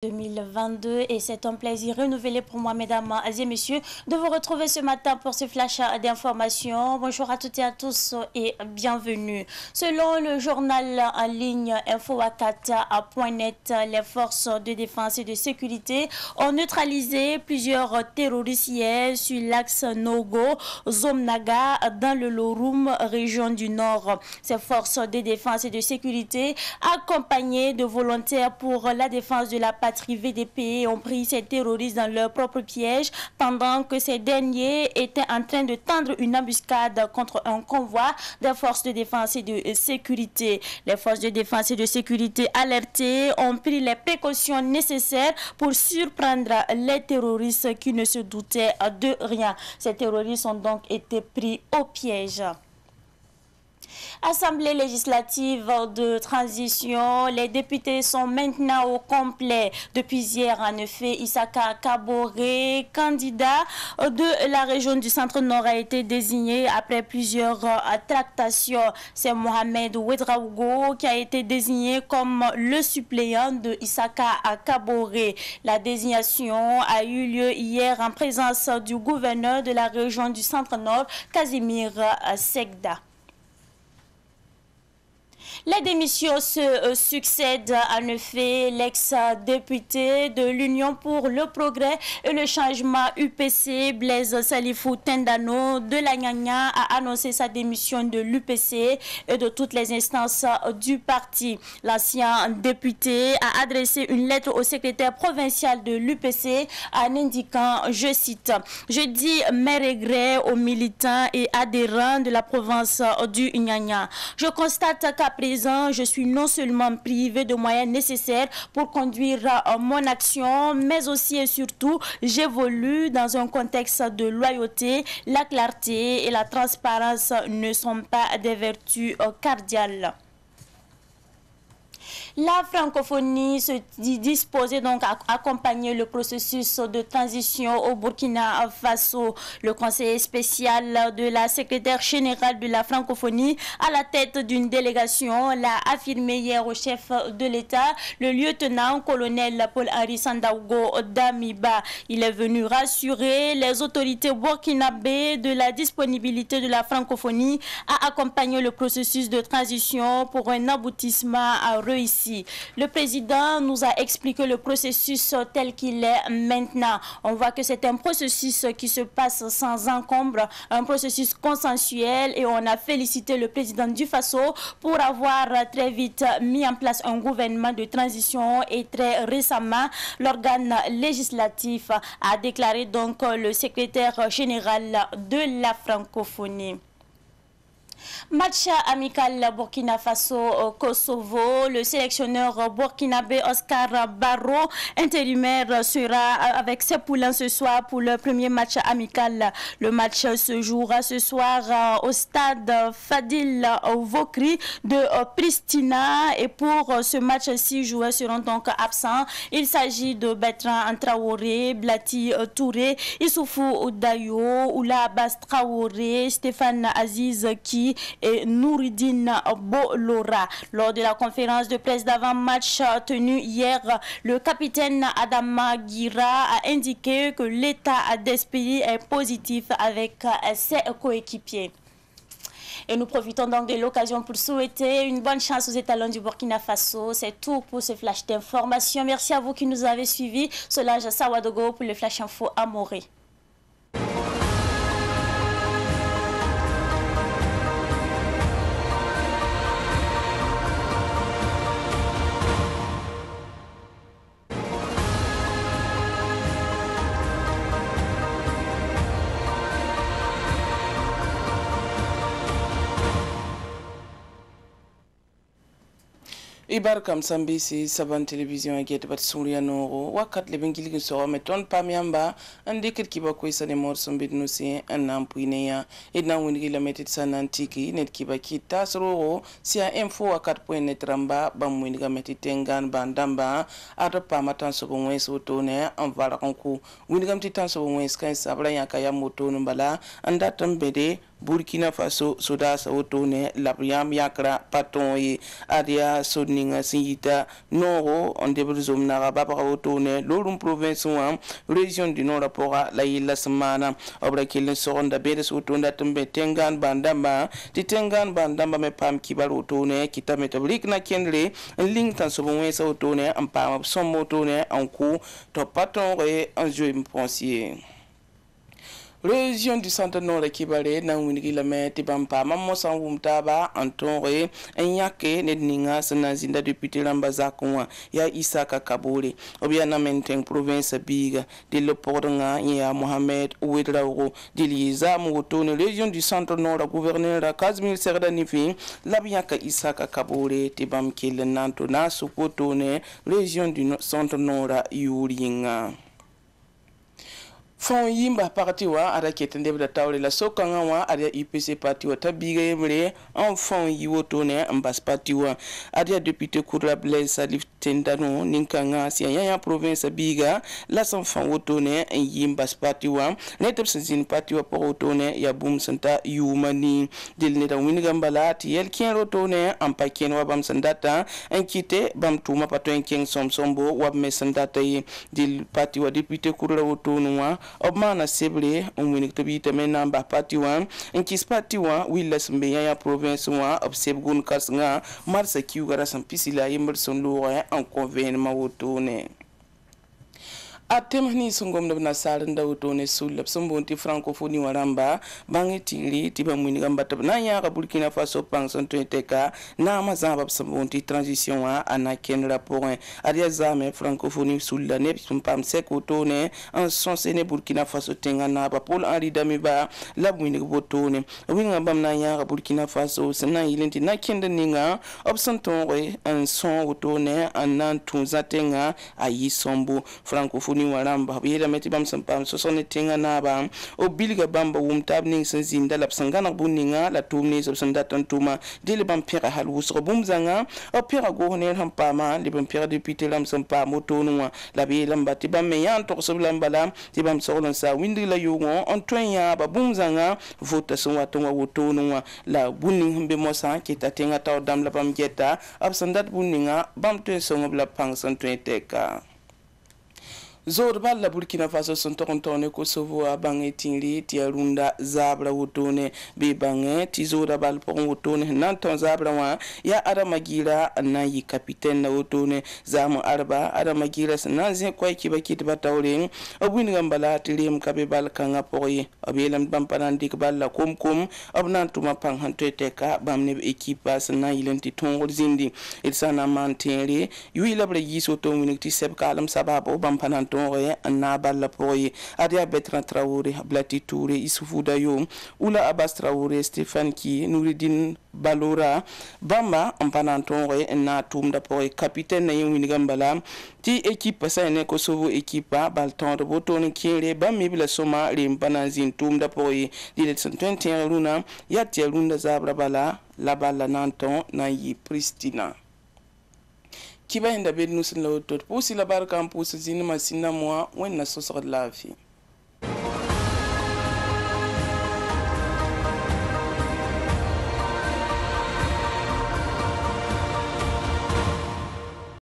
2022 et c'est un plaisir renouvelé pour moi, mesdames et messieurs, de vous retrouver ce matin pour ce flash d'informations. Bonjour à toutes et à tous et bienvenue. Selon le journal en ligne infowakat.net, les forces de défense et de sécurité ont neutralisé plusieurs terroristes hier sur l'axe Nogo-Zomnaga dans le Lorum, région du Nord. Ces forces de défense et de sécurité, accompagnées de volontaires pour la défense de la patrie VDP, ont pris ces terroristes dans leur propre piège pendant que ces derniers étaient en train de tendre une embuscade contre un convoi des forces de défense et de sécurité. Les forces de défense et de sécurité alertées ont pris les précautions nécessaires pour surprendre les terroristes qui ne se doutaient de rien. Ces terroristes ont donc été pris au piège. Assemblée législative de transition, les députés sont maintenant au complet. Depuis hier, en effet, Isaka Kaboré, candidat de la région du Centre-Nord, a été désigné après plusieurs tractations. C'est Mohamed Ouedraogo qui a été désigné comme le suppléant de Isaka Kaboré. La désignation a eu lieu hier en présence du gouverneur de la région du Centre-Nord, Casimir Segda. Les démissions se succèdent. En effet, l'ex-député de l'Union pour le progrès et le changement UPC, Blaise Salifou Tendano de la Nyanya, a annoncé sa démission de l'UPC et de toutes les instances du parti. L'ancien député a adressé une lettre au secrétaire provincial de l'UPC en indiquant, je cite, « Je dis mes regrets aux militants et adhérents de la province du Nyanya. Je constate qu'après je suis non seulement privé de moyens nécessaires pour conduire mon action, mais aussi et surtout, j'évolue dans un contexte de loyauté. La clarté et la transparence ne sont pas des vertus cardinales. » La francophonie se dit disposée donc à accompagner le processus de transition au Burkina Faso. Le conseiller spécial de la secrétaire générale de la francophonie à la tête d'une délégation l'a affirmé hier au chef de l'État, le lieutenant-colonel Paul-Henri Sandaogo Damiba. Il est venu rassurer les autorités burkinabées de la disponibilité de la francophonie à accompagner le processus de transition pour un aboutissement réussi. Le président nous a expliqué le processus tel qu'il est maintenant. On voit que c'est un processus qui se passe sans encombre, un processus consensuel, et on a félicité le président du Faso pour avoir très vite mis en place un gouvernement de transition, et très récemment l'organe législatif, a déclaré donc le secrétaire général de la francophonie. Match amical Burkina Faso-Kosovo. Le sélectionneur burkinabé Oscar Barro, intérimaire, sera avec ses poulains ce soir pour le premier match amical. Le match se jouera ce soir au stade Fadil Vokri de Pristina, et pour ce match, 6 joueurs seront donc absents. Il s'agit de Bertrand Traoré, Blati Touré, Issoufou Dayo, Oula Abbas Traoré, Stéphane Aziz Ki et Nouridine Bolora. Lors de la conférence de presse d'avant-match tenue hier, le capitaine Adama Gira a indiqué que l'état d'esprit est positif avec ses coéquipiers. Et nous profitons donc de l'occasion pour souhaiter une bonne chance aux étalons du Burkina Faso. C'est tout pour ce flash d'information. Merci à vous qui nous avez suivis. Solange Sawadogo pour le flash info à Morée. Ibar kam sambi si saban television get bat suria no wakat le bengili so meton pamiamba ande ket kiba ko isane mor sombit no si anam puineya edna woni la metit sanantiki net kiba kita sro sia info wakat.net ramba bam woni ga metitengan bandamba ata pamatan so bon wes otone en vala konku woni gam titan so bon wes kan sabla yakaya moto no bala anda tambede Burkina Faso soda sa otone labriam yakra paton ye adia soninga singita noro on debrzom na baba otone lorum province wa région du nord rapora la ila semana obra kilen soronda bede sotonda tembe tengan bandamba ti tengan bandamba me pam kibar otone kita metablik na kenle ling tan so bon sa otone am pam som otone en coup to paton re en jeu pensier. Région du centre nord kibare na winigi la meti bampa mammo sanwumtaba antonre enyake nedninga sanazinda député lambaza kwa ya Isaka Kabore obia na menteng province biga de lepordanga ya Mohamed Ouedraogo diliza mutone région du centre nord gouverneur Kazmir Serdanifi labiaka Isaka Kabore tibam kele nanto na supotone région du centre nord yuringa. Fon yimba parti wa ada ketende da tawle la sokanga wa ada IPC parti wa tabiga yemre en fon yiwotone ambas parti wa ada député Koura Blaise Salif Tendano ninkanga si ya province biga la son fon wotone en yimba parti wa netep sin parti wa porotone ya bum santa yumani del ne da winigambala ti yel kien rotone en paken wa bam sandata en kite bam tuma pato en ken somsombo wa me sandata yi del parti wa député Koura wotone wa obmana sebre onwini to bi teme namba parti wan enkis parti wan willas mbeya ya province wan obseb gun kasnga marsa kiugara san pisila yimber son lo en convenement wotone atemni sungom na saranda wotone sulab sombonti francophonie waramba bangi tiri tiba mwini gamba na ya Burkina Faso pangson teka na mazamba sombonti transition wa anaken rapport adia zame francophonie sulla ne pam sek wotone en son sene Burkina Faso tenga na ba Paul Henri Damiba la mwini wotone winga bam na ya Burkina Faso sena ilenti na kende ninga opson tonre en son wotone anan tunzatenga ayi sombo francophonie waramba yela meti bam sampam so sonne tinga na bam o bilga bamba wum tabning sen zinda lap sangana buninga la tumni so sanda tantuma dile bam pira hal wusro bum zanga o pira go ne ham pama le bam pira député lam sampa motonwa la bi lamba ti bam me yan to so lambala ti bam so lon sa windi la yungo on tonya ba bum zanga vota so watonwa wotonwa la buning himbe mosa ki tatenga taw dam la bam jetta ab sandat buninga bam to so ngobla pang san teka Zorbal la Burkina Faso son tontone Kosovo a bange tinri ti arunda zabra wotone be bange ti zora bal pon wotone nanton zabra wa ya ara magira na yi capitaine na wotone zamu arba ara magira nan ze kwai kiba kit batawre obuni gambala tilim kabe bal kanga poye abelam bampanan dik balla komkom abnan tuma pang hante teka bamne ekipa sana ilenti tongol zindi ilsana mantere yu labre yiso to miniti seb kalam sababo bampanan na balla poye adia Bertrand Traoré Blati Touré Issoufou Dayo Oula Abbas Traoré Stéphane Ki Nouridine Balora Bamba ampananton na tumda poye capitaine na yewini gambala ti équipe sa ne Kosovo équipe balton de botone kire bammi bila soma rimpanazin tumda poye di 21 luna yati lunda zabra bala la balla nanton na yi Pristina kiba hinda bednu sin la otot pusi la barka ampusi zini masina mwa wen na sosor la fi